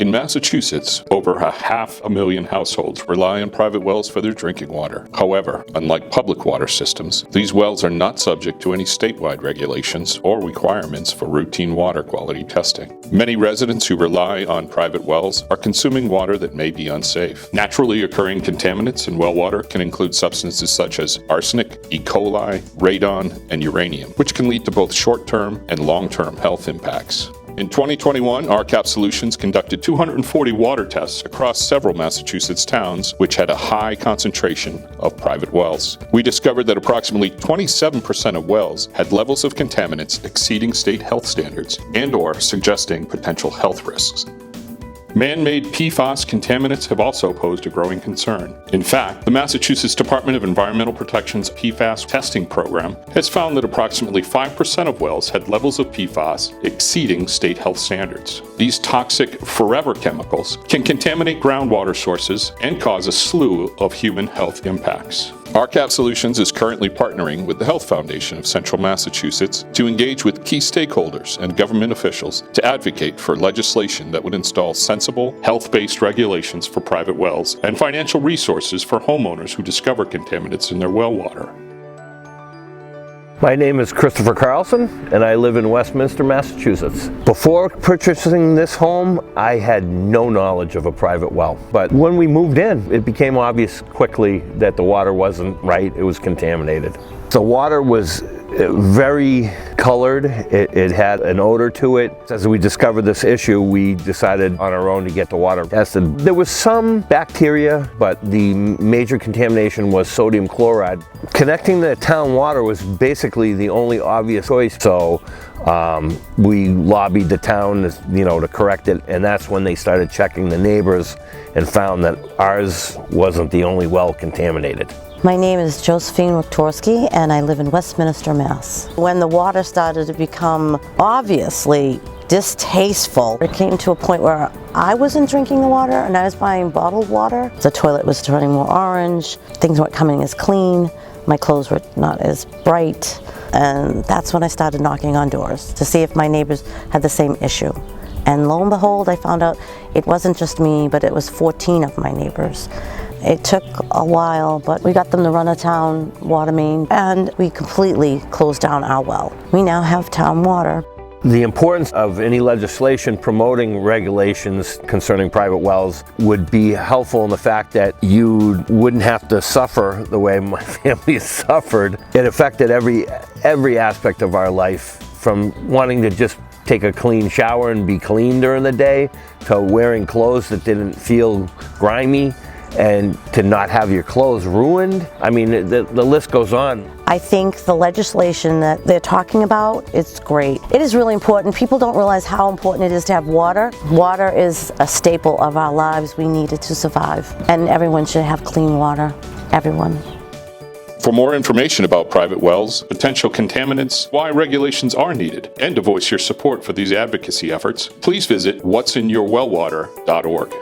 In Massachusetts, over 500,000 households rely on private wells for their drinking water. However, unlike public water systems, these wells are not subject to any statewide regulations or requirements for routine water quality testing. Many residents who rely on private wells are consuming water that may be unsafe. Naturally occurring contaminants in well water can include substances such as arsenic, E. coli, radon, and uranium, which can lead to both short-term and long-term health impacts. In 2021, RCAP Solutions conducted 240 water tests across several Massachusetts towns, which had a high concentration of private wells. We discovered that approximately 27% of wells had levels of contaminants exceeding state health standards and/or suggesting potential health risks. Man-made PFAS contaminants have also posed a growing concern. In fact, the Massachusetts Department of Environmental Protection's PFAS testing program has found that approximately 5% of wells had levels of PFAS exceeding state health standards. These toxic forever chemicals can contaminate groundwater sources and cause a slew of human health impacts. RCAP Solutions is currently partnering with the Health Foundation of Central Massachusetts to engage with key stakeholders and government officials to advocate for legislation that would install sensible, health-based regulations for private wells and financial resources for homeowners who discover contaminants in their well water. My name is Christopher Carlson, and I live in Westminster, Massachusetts. Before purchasing this home, I had no knowledge of a private well. But when we moved in, it became obvious quickly that the water wasn't right, it was contaminated. The water was very colored, it had an odor to it. As we discovered this issue, we decided on our own to get the water tested. There was some bacteria, but the major contamination was sodium chloride. Connecting the town water was basically the only obvious choice, so we lobbied the town to correct it, and that's when they started checking the neighbors and found that ours wasn't the only well contaminated. My name is Josephine Wachtorski, and I live in Westminster, Mass. When the water started to become obviously distasteful, it came to a point where I wasn't drinking the water and I was buying bottled water. The toilet was turning more orange, things weren't coming as clean, my clothes were not as bright, and that's when I started knocking on doors to see if my neighbors had the same issue. And lo and behold, I found out it wasn't just me, but it was 14 of my neighbors. It took a while, but we got them to run a town water main, and we completely closed down our well. We now have town water. The importance of any legislation promoting regulations concerning private wells would be helpful in the fact that you wouldn't have to suffer the way my family has suffered. It affected every aspect of our life, from wanting to just take a clean shower and be clean during the day, to wearing clothes that didn't feel grimy, and to not have your clothes ruined. I mean, the list goes on. I think the legislation that they're talking about is great. It is really important. People don't realize how important it is to have water. Water is a staple of our lives. We need it to survive. And everyone should have clean water. Everyone. For more information about private wells, potential contaminants, why regulations are needed, and to voice your support for these advocacy efforts, please visit what'sinyourwellwater.org.